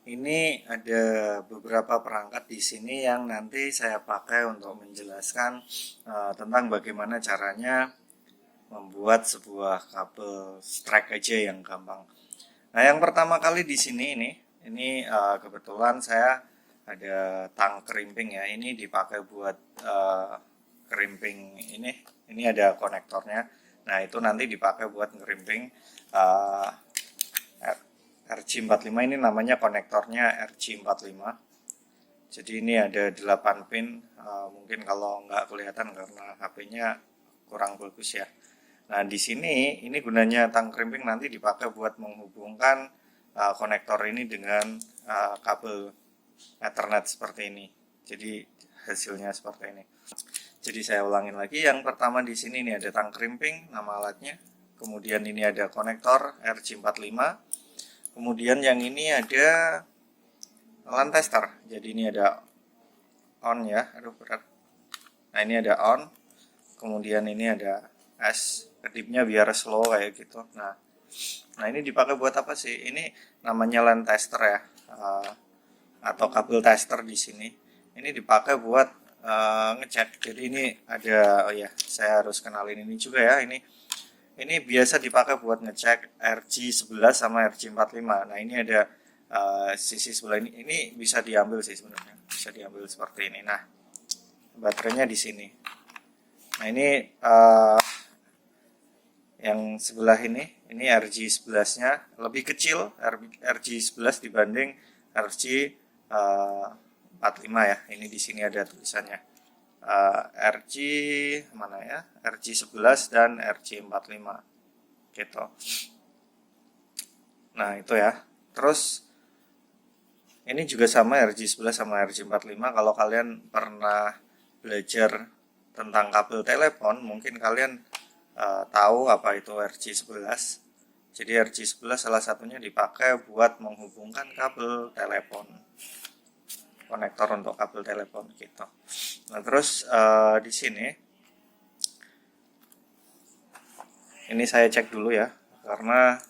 Ini ada beberapa perangkat di sini yang nanti saya pakai untuk menjelaskan tentang bagaimana caranya membuat sebuah kabel strike aja yang gampang. Nah, yang pertama kali di sini ini kebetulan saya ada tang kerimping ya. Ini dipakai buat kerimping ini. Ini ada konektornya. Nah, itu nanti dipakai buat ngerimping RJ45. Ini namanya konektornya RJ45. Jadi ini ada 8 pin, mungkin kalau nggak kelihatan karena HP-nya kurang bagus ya. Nah, di sini ini gunanya tang krimping nanti dipakai buat menghubungkan konektor ini dengan kabel Ethernet seperti ini. Jadi hasilnya seperti ini. Jadi saya ulangin lagi, yang pertama di sini ini ada tang krimping, nama alatnya. Kemudian ini ada konektor RJ45. Kemudian yang ini ada LAN tester. Jadi ini ada on ya, aduh berat. Nah, ini ada on. Kemudian ini ada S, kedipnya biar slow kayak gitu. Nah ini dipakai buat apa sih? Ini namanya LAN tester ya, atau kabel tester di sini. Ini dipakai buat ngecek. Jadi ini ada, oh ya, saya harus kenalin ini juga ya. Ini biasa dipakai buat ngecek RJ11 sama RJ45. Nah, ini ada sisi sebelah ini bisa diambil sih sebenarnya, bisa diambil seperti ini. Nah, baterainya di sini. Nah, ini yang sebelah ini RJ11-nya lebih kecil, RJ11 dibanding RJ45 ya. Ini di sini ada tulisannya. RJ mana ya? RJ11 dan RJ45 gitu. Nah, itu ya. Terus ini juga sama RJ11 sama RJ45. Kalau kalian pernah belajar tentang kabel telepon, mungkin kalian tahu apa itu RJ11. Jadi RJ11 salah satunya dipakai buat menghubungkan kabel telepon, konektor untuk kabel telepon gitu. Nah, terus di sini ini saya cek dulu ya, karena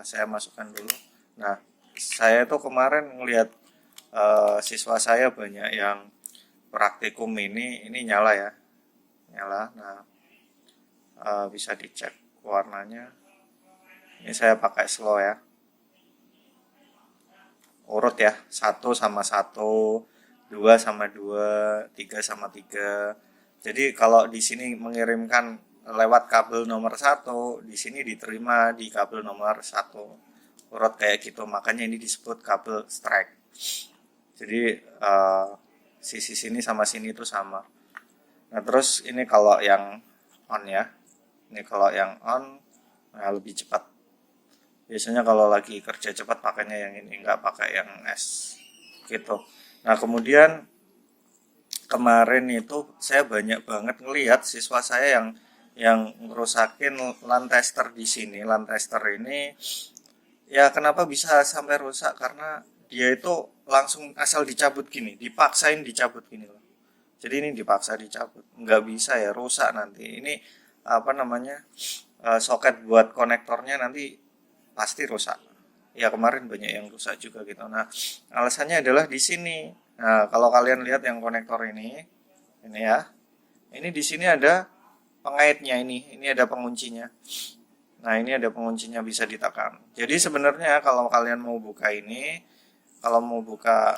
saya masukkan dulu. Nah, saya tuh kemarin ngelihat siswa saya banyak yang praktikum ini nyala ya, nyala. Nah, bisa dicek warnanya. Ini saya pakai slow ya, urut ya, 1 sama 1, 2 sama 2, 3 sama 3. Jadi kalau di sini mengirimkan lewat kabel nomor 1, di sini diterima di kabel nomor 1. Urut kayak gitu, makanya ini disebut kabel strike. Jadi sisi sini sama sini itu sama. Nah, terus ini kalau yang on ya. Ini kalau yang on, nah lebih cepat. Biasanya kalau lagi kerja cepat pakainya yang ini, nggak pakai yang S gitu. Nah, kemudian kemarin itu saya banyak banget ngelihat siswa saya yang ngerusakin LAN tester di sini. LAN tester ini ya kenapa bisa sampai rusak, karena dia itu langsung asal dicabut gini, dipaksain dicabut gini loh. Jadi ini dipaksa dicabut, nggak bisa ya, rusak nanti. Ini apa namanya, soket buat konektornya nanti pasti rusak. Ya kemarin banyak yang rusak juga gitu. Nah, alasannya adalah di sini. Nah, kalau kalian lihat yang konektor ini ya, ini di sini ada pengaitnya ini ada penguncinya. Nah, ini ada penguncinya, bisa ditekan. Jadi sebenarnya kalau kalian mau buka ini, kalau mau buka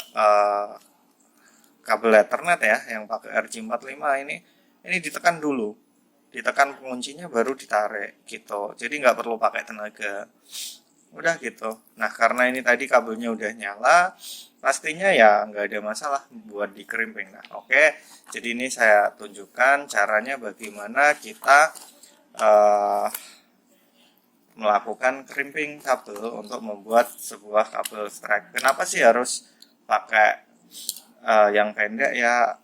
kabel Ethernet ya yang pakai RJ45 ini ditekan dulu. Ditekan penguncinya baru ditarik gitu. Jadi nggak perlu pakai tenaga. Udah gitu. Nah, karena ini tadi kabelnya udah nyala, pastinya ya nggak ada masalah buat di crimping. Nah, oke. Jadi ini saya tunjukkan caranya bagaimana kita melakukan crimping kabel untuk membuat sebuah kabel strike. Kenapa sih harus pakai yang pendek ya?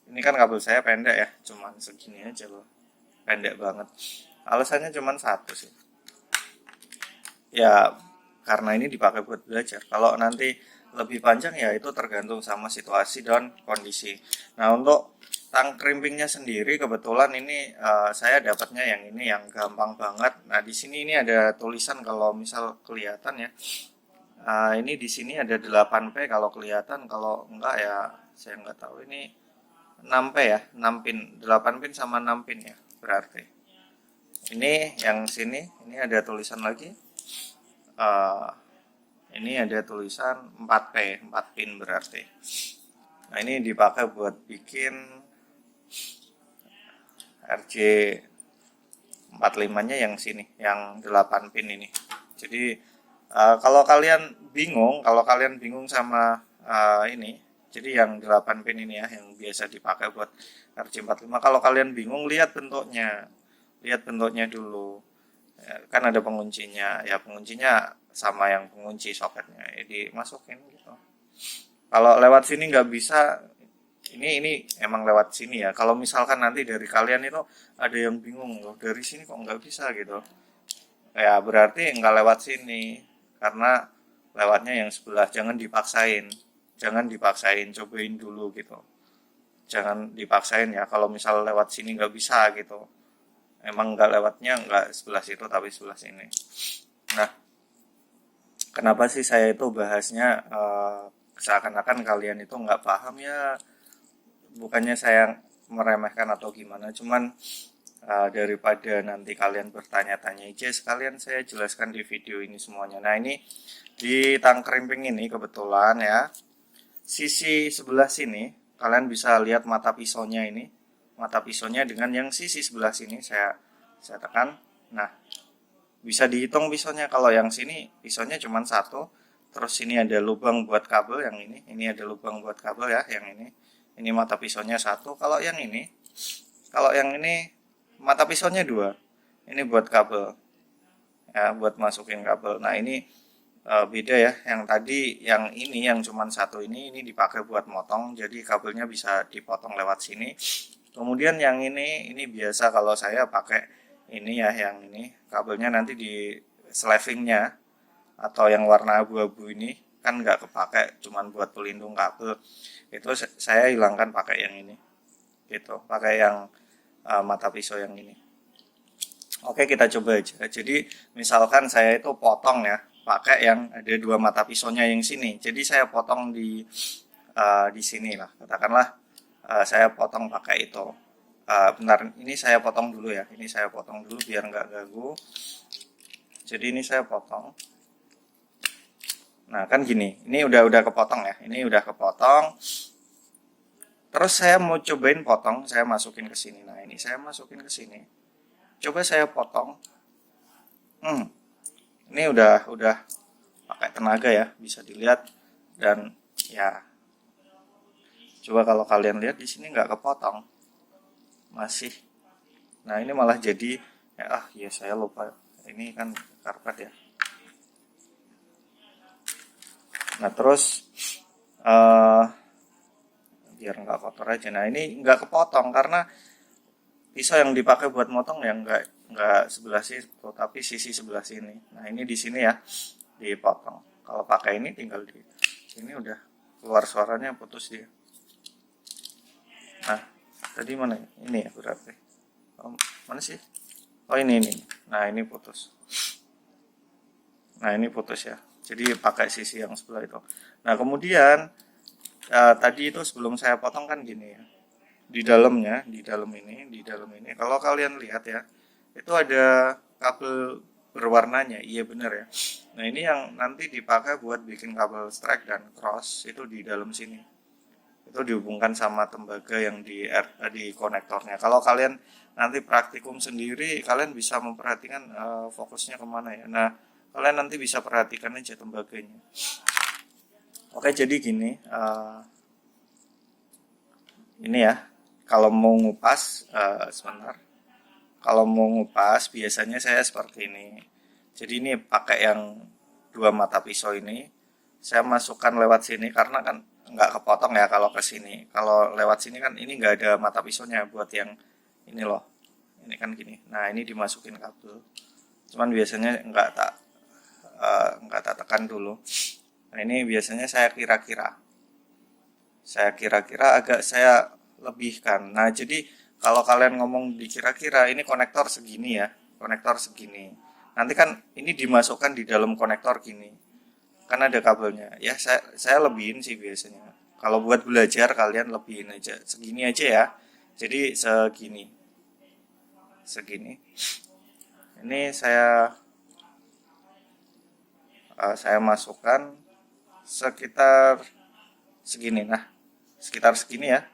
Ini kan kabel saya pendek ya, cuman segini aja loh, pendek banget. Alasannya cuman satu sih, ya karena ini dipakai buat belajar. Kalau nanti lebih panjang ya itu tergantung sama situasi dan kondisi. Nah, untuk tang crimpingnya sendiri kebetulan ini saya dapatnya yang ini yang gampang banget. Nah, di sini ini ada tulisan, kalau misal kelihatan ya, Ini di sini ada 8P kalau kelihatan, kalau enggak ya saya nggak tahu. Ini 6P ya, 6 pin, 8 pin sama 6 pin ya berarti. Ini yang sini, ini ada tulisan lagi. Ini ada tulisan 4P, 4 pin berarti. Nah, ini dipakai buat bikin RJ 45-nya yang sini, yang 8 pin ini. Jadi kalau kalian bingung sama ini, jadi yang 8 pin ini ya, yang biasa dipakai buat RJ45. Kalau kalian bingung, lihat bentuknya dulu. Ya, kan ada penguncinya, ya penguncinya sama yang pengunci soketnya, ya dimasukin gitu. Kalau lewat sini nggak bisa, ini emang lewat sini ya. Kalau misalkan nanti dari kalian itu ada yang bingung loh, dari sini kok nggak bisa gitu, ya berarti nggak lewat sini, karena lewatnya yang sebelah. Jangan dipaksain, cobain dulu gitu. Jangan dipaksain ya, kalau misal lewat sini nggak bisa gitu, emang nggak lewatnya nggak sebelah situ tapi sebelah sini. Nah, kenapa sih saya itu bahasnya seakan-akan kalian itu nggak paham ya? Bukannya saya meremehkan atau gimana, cuman daripada nanti kalian bertanya-tanya aja, sekalian saya jelaskan di video ini semuanya. Nah, ini di tang krimping ini kebetulan ya, sisi sebelah sini kalian bisa lihat mata pisaunya ini, mata pisaunya dengan yang sisi sebelah sini saya tekan. Nah, bisa dihitung pisaunya. Kalau yang sini pisaunya cuma satu, terus sini ada lubang buat kabel. Yang ini ada lubang buat kabel ya, yang ini mata pisaunya satu. Kalau yang ini mata pisaunya dua, ini buat kabel ya, buat masukin kabel. Nah, ini beda ya, yang tadi yang ini yang cuma satu, ini dipakai buat motong, jadi kabelnya bisa dipotong lewat sini. Kemudian yang ini biasa kalau saya pakai ini ya, yang ini kabelnya nanti di slavingnya, atau yang warna abu-abu ini kan nggak kepake, cuman buat pelindung kabel. Itu saya hilangkan pakai yang ini gitu, pakai yang mata pisau yang ini. Oke, kita coba aja. Jadi misalkan saya itu potong ya, pakai yang ada dua mata pisaunya yang sini. Jadi saya potong di sini lah, katakanlah saya potong pakai itu. Bentar, ini saya potong dulu ya. Ini saya potong dulu biar nggak ganggu. Jadi ini saya potong. Nah, kan gini. Ini udah kepotong ya. Ini udah kepotong. Terus saya mau cobain potong, saya masukin ke sini. Nah, ini saya masukin ke sini. Coba saya potong. Ini udah pakai tenaga ya, bisa dilihat. Dan ya, coba kalau kalian lihat di sini nggak kepotong. Masih. Nah, ini malah jadi ya saya lupa, ini kan karpet ya. Nah, terus biar nggak kotor aja. Nah, ini nggak kepotong karena pisau yang dipakai buat motong ya nggak sebelah situ, tapi sisi sebelah sini. Nah, ini di sini ya dipotong. Kalau pakai ini tinggal di sini udah keluar suaranya, putus dia. Nah, tadi mana ya? Ini ya berarti. Mana sih? Oh, ini. Nah, ini putus. Nah, ini putus ya. Jadi pakai sisi yang sebelah itu. Nah, kemudian tadi itu sebelum saya potong kan gini ya. Di dalam ini. Kalau kalian lihat ya, itu ada kabel berwarnanya. Iya benar ya. Nah, ini yang nanti dipakai buat bikin kabel strike dan cross itu di dalam sini. Itu dihubungkan sama tembaga yang di konektornya. Kalau kalian nanti praktikum sendiri, kalian bisa memperhatikan fokusnya kemana ya. Nah, kalian nanti bisa perhatikan aja tembaganya. Oke, jadi gini, ini ya, kalau mau ngupas sebentar. Kalau mau ngupas biasanya saya seperti ini. Jadi ini pakai yang dua mata pisau ini, saya masukkan lewat sini karena kan nggak kepotong ya kalau ke sini. Kalau lewat sini kan ini nggak ada mata pisaunya buat yang ini loh. Ini kan gini. Nah, ini dimasukin kabel. Cuman biasanya nggak tak tekan dulu. Nah, ini biasanya saya kira-kira agak saya lebihkan. Nah, jadi kalau kalian ngomong dikira-kira, ini konektor segini ya, konektor segini. Nanti kan ini dimasukkan di dalam konektor gini. kan ada kabelnya ya. Saya lebihin sih biasanya. Kalau buat belajar kalian lebihin aja, segini aja ya. Jadi segini ini saya masukkan sekitar segini. Nah, sekitar segini ya.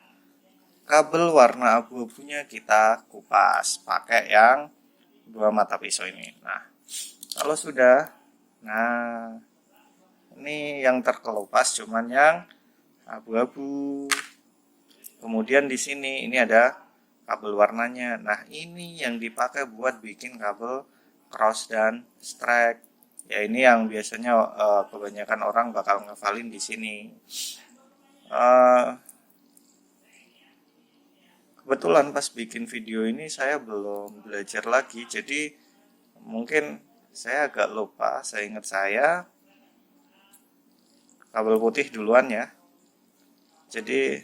Kabel warna abu-abunya kita kupas pakai yang 2 mata pisau ini. Nah, kalau sudah, nah ini yang terkelupas cuman yang abu-abu. Kemudian di sini ini ada kabel warnanya. Nah, ini yang dipakai buat bikin kabel cross dan strike. Ya, ini yang biasanya kebanyakan orang bakal ngafalin di sini. Kebetulan pas bikin video ini saya belum belajar lagi, jadi mungkin saya agak lupa. Saya ingat saya kabel putih duluan ya. Jadi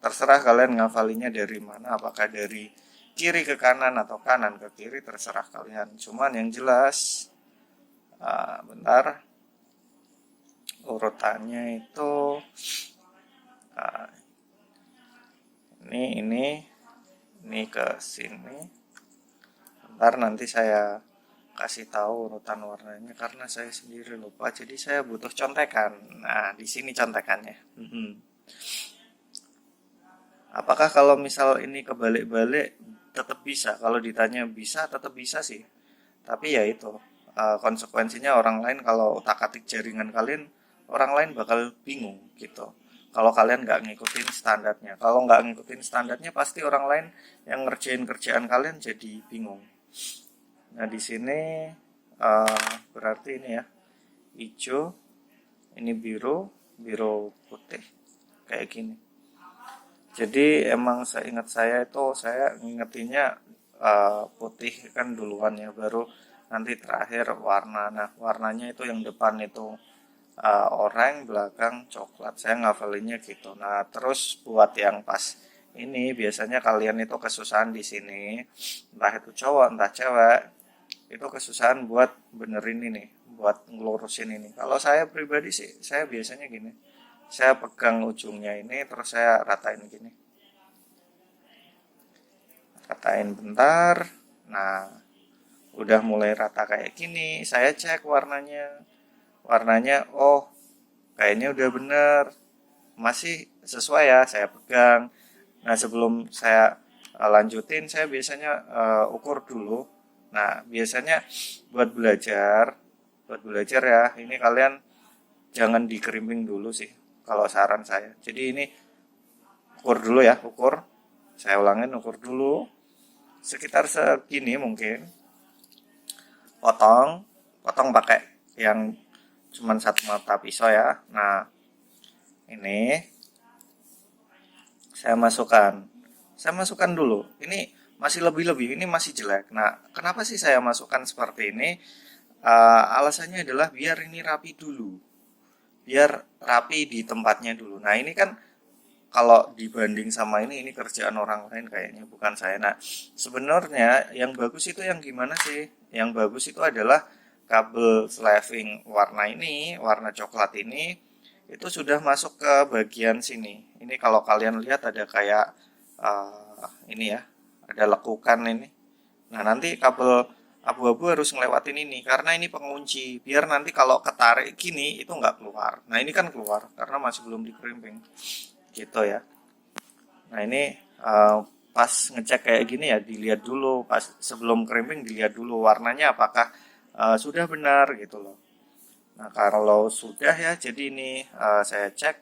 terserah kalian ngafalinya dari mana, apakah dari kiri ke kanan atau kanan ke kiri, terserah kalian. Cuman yang jelas, bentar, urutannya itu ini ke sini. Bentar, nanti saya kasih tahu urutan warnanya karena saya sendiri lupa, jadi saya butuh contekan. Nah, di sini contekannya. Apakah kalau misal ini kebalik-balik tetap bisa? Kalau ditanya bisa, tetap bisa sih. Tapi ya itu, konsekuensinya orang lain kalau otak-atik jaringan kalian, orang lain bakal bingung gitu. Kalau kalian nggak ngikutin standarnya, kalau nggak ngikutin standarnya pasti orang lain yang ngerjain kerjaan kalian jadi bingung. Nah, di sini berarti ini ya, hijau, ini biru putih kayak gini. Jadi emang seingat saya itu saya ngingetinnya putih kan duluan ya, baru nanti terakhir warna. Nah, warnanya itu yang depan itu oranye, belakang coklat. Saya ngafalinnya gitu. Nah, terus buat yang pas ini biasanya kalian itu kesusahan di sini, entah itu cowok entah cewek, itu kesusahan buat benerin ini, buat ngelurusin ini. Kalau saya pribadi sih, saya biasanya gini, saya pegang ujungnya ini terus saya ratain gini, ratain bentar. Nah, udah mulai rata kayak gini, saya cek warnanya oh kayaknya udah bener, masih sesuai ya, saya pegang. Nah, sebelum saya lanjutin, saya biasanya ukur dulu. Nah, biasanya buat belajar ya, ini kalian jangan dikerimping dulu sih, kalau saran saya. Jadi ini ukur dulu ya, saya ulangin, ukur dulu, sekitar segini mungkin. Potong pakai yang cuman 1 mata pisau ya. Nah, ini saya masukkan dulu. Ini masih lebih-lebih, ini masih jelek. Nah, kenapa sih saya masukkan seperti ini? Alasannya adalah biar ini rapi dulu, biar rapi di tempatnya dulu. Nah, ini kan kalau dibanding sama ini kerjaan orang lain kayaknya, bukan saya. Nah, sebenarnya yang bagus itu yang gimana sih? Yang bagus itu adalah kabel slaving warna coklat ini, itu sudah masuk ke bagian sini. Ini kalau kalian lihat ada kayak ini ya, ada lekukan ini. Nah, nanti kabel abu-abu harus ngelewatin ini karena ini pengunci, biar nanti kalau ketarik gini itu nggak keluar. Nah, ini kan keluar karena masih belum dikerimping gitu ya. Nah, ini pas ngecek kayak gini ya, dilihat dulu pas sebelum kerimping, dilihat dulu warnanya apakah sudah benar gitu loh. Nah, kalau sudah ya, jadi ini saya cek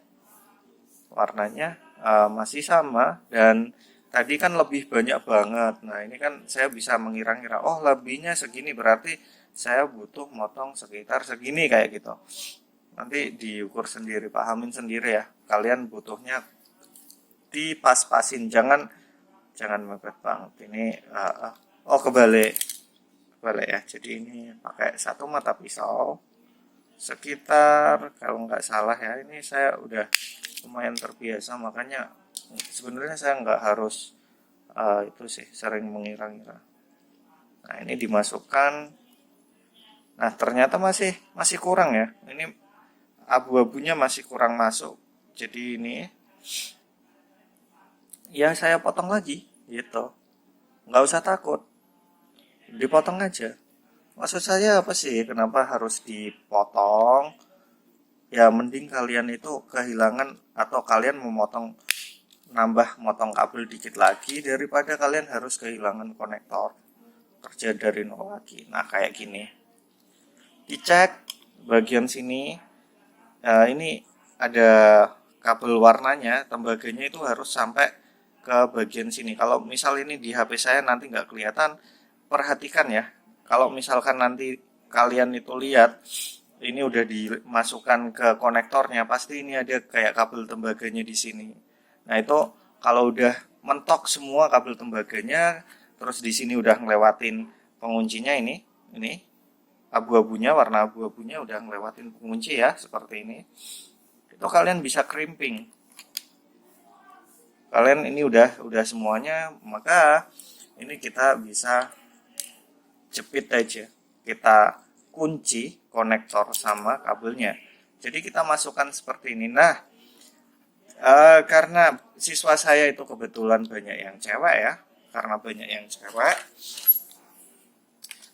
warnanya masih sama, dan tadi kan lebih banyak banget. Nah, ini kan saya bisa mengira-ngira, oh lebihnya segini, berarti saya butuh motong sekitar segini kayak gitu. Nanti diukur sendiri, pahamin sendiri ya. Kalian butuhnya dipas-pasin, jangan mepet banget. Ini kebalik ya. Jadi ini pakai 1 mata pisau sekitar, kalau nggak salah ya, ini saya udah lumayan terbiasa, makanya sebenarnya saya nggak harus itu sih, sering mengira-ngira. Nah, ini dimasukkan. Nah, ternyata masih kurang ya. Ini abu-abunya masih kurang masuk. Jadi ini ya saya potong lagi gitu. Nggak usah takut, dipotong aja. Maksud saya apa sih? Kenapa harus dipotong? Ya mending kalian itu kehilangan atau kalian memotong nambah motong kabel dikit lagi daripada kalian harus kehilangan konektor kerja dari nol lagi. Nah kayak gini, dicek bagian sini. Ini ada kabel warnanya, tembaganya itu harus sampai ke bagian sini. Kalau misal ini di HP saya nanti nggak kelihatan, perhatikan ya. Kalau misalkan nanti kalian itu lihat ini udah dimasukkan ke konektornya, pasti ini ada kayak kabel tembaganya di sini. Nah itu kalau udah mentok semua kabel tembaganya, terus di sini udah ngelewatin penguncinya ini abu-abunya, warna abu-abunya udah ngelewatin pengunci ya, seperti ini. Itu kalian bisa crimping. Kalian ini udah semuanya, maka ini kita bisa jepit aja. Kita kunci konektor sama kabelnya. Jadi kita masukkan seperti ini. Nah, karena siswa saya itu kebetulan banyak yang cewek ya. Karena banyak yang cewek,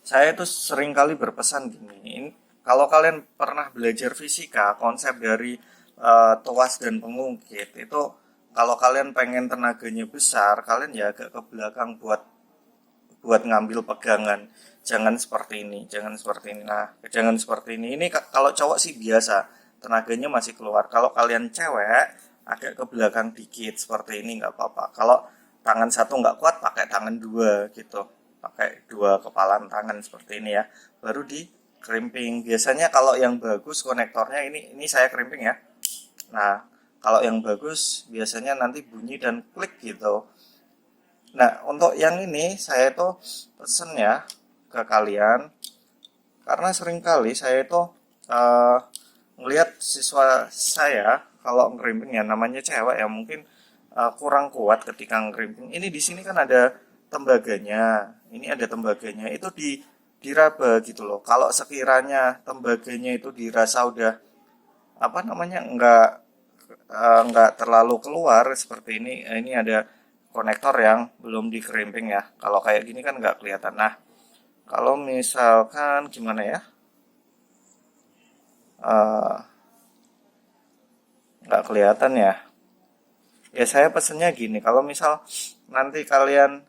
saya itu sering kali berpesan gini. Kalau kalian pernah belajar fisika, konsep dari tuas dan pengungkit itu, kalau kalian pengen tenaganya besar, kalian ya agak ke belakang buat ngambil pegangan. Jangan seperti ini, jangan seperti ini. Nah, jangan seperti ini. Ini kalau cowok sih biasa, tenaganya masih keluar. Kalau kalian cewek, agak ke belakang dikit seperti ini nggak apa-apa. Kalau tangan satu nggak kuat, pakai tangan dua gitu. Pakai dua kepalan tangan seperti ini ya. Baru di crimping. Biasanya kalau yang bagus konektornya ini saya crimping ya. Nah, kalau yang bagus biasanya nanti bunyi dan klik gitu. Nah, untuk yang ini saya itu pesen ya ke kalian, karena seringkali saya itu ngelihat siswa saya kalau ngerimping ya, namanya cewek ya, mungkin kurang kuat ketika ngerimping. Ini di sini kan ada tembaganya, ini ada tembaganya, itu diraba gitu loh. Kalau sekiranya tembaganya itu dirasa udah apa namanya nggak terlalu keluar seperti ini ada konektor yang belum dikerimping ya. Kalau kayak gini kan nggak kelihatan. Nah, kalau misalkan gimana ya, nggak kelihatan ya. Ya saya pesennya gini, kalau misal nanti kalian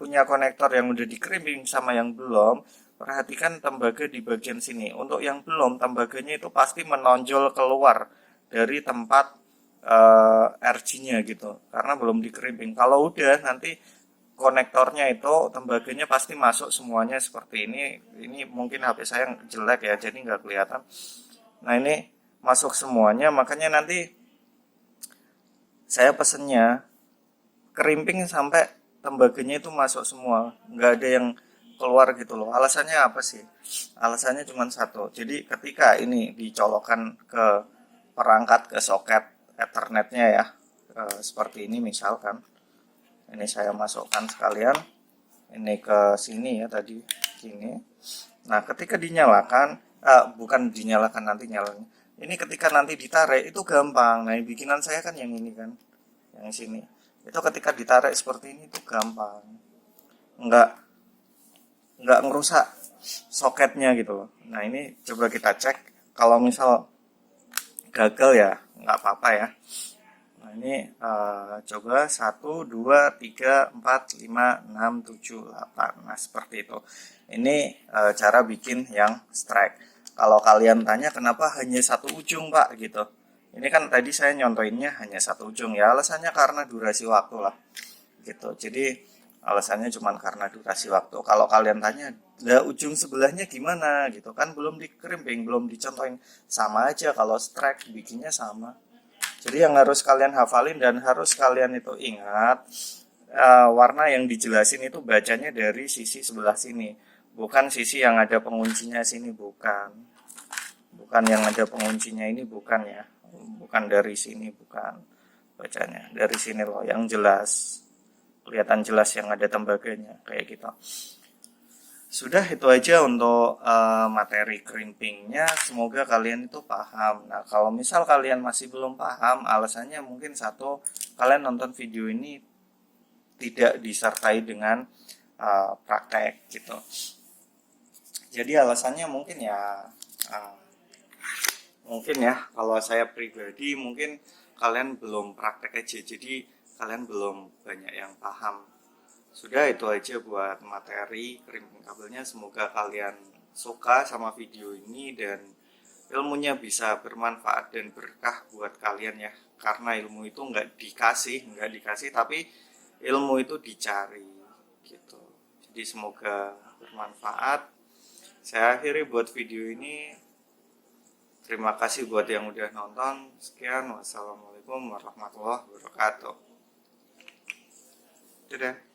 punya konektor yang udah dikerimping sama yang belum, perhatikan tembaga di bagian sini. Untuk yang belum, tembaganya itu pasti menonjol keluar dari tempat RG-nya gitu, karena belum dikerimping. Kalau udah, nanti konektornya itu tembaganya pasti masuk semuanya seperti ini. Ini mungkin HP saya jelek ya, jadi nggak kelihatan. Nah ini masuk semuanya, makanya nanti saya pesennya kerimping sampai tembaganya itu masuk semua, nggak ada yang keluar gitu loh. Alasannya apa sih? Alasannya cuma satu. Jadi ketika ini dicolokkan ke perangkat, ke soket Ethernetnya ya, seperti ini misalkan, ini saya masukkan sekalian ini ke sini ya tadi gini. Nah ketika dinyalakan, bukan dinyalakan, nanti nyalanya ini ketika nanti ditarik itu gampang. Nah bikinan saya kan yang ini kan, yang sini itu ketika ditarik seperti ini itu gampang, nggak ngerusak soketnya gitu loh. Nah ini coba kita cek, kalau misal gagal ya nggak apa-apa ya. Nah ini coba 1, 2, 3, 4, 5, 6, 7, 8. Nah seperti itu. Ini cara bikin yang strike. Kalau kalian tanya kenapa hanya satu ujung pak gitu, ini kan tadi saya nyontoinnya hanya satu ujung ya, alasannya karena durasi waktu lah gitu. Jadi alasannya cuma karena durasi waktu. Kalau kalian tanya, lah ujung sebelahnya gimana gitu kan, belum dikerimping, belum dicontohin, sama aja. Kalau strike bikinnya sama. Jadi yang harus kalian hafalin dan harus kalian itu ingat, warna yang dijelasin itu bacanya dari sisi sebelah sini, bukan sisi yang ada penguncinya sini, bukan yang ada penguncinya ini, bukan ya, bukan dari sini, bukan bacanya dari sini loh, yang jelas kelihatan jelas yang ada tembaganya kayak gitu. Sudah itu aja untuk materi crimpingnya. Semoga kalian itu paham. Nah, kalau misal kalian masih belum paham, alasannya mungkin satu, kalian nonton video ini tidak disertai dengan praktek gitu. Jadi alasannya uh, mungkin ya kalau saya pribadi mungkin kalian belum praktek aja. Jadi kalian belum banyak yang paham. Sudah itu aja buat materi crimping kabelnya. Semoga kalian suka sama video ini dan ilmunya bisa bermanfaat dan berkah buat kalian ya. Karena ilmu itu nggak dikasih, tapi ilmu itu dicari gitu. Jadi semoga bermanfaat. Saya akhiri buat video ini. Terima kasih buat yang udah nonton. Sekian, wassalamualaikum warahmatullahi wabarakatuh. Dadah.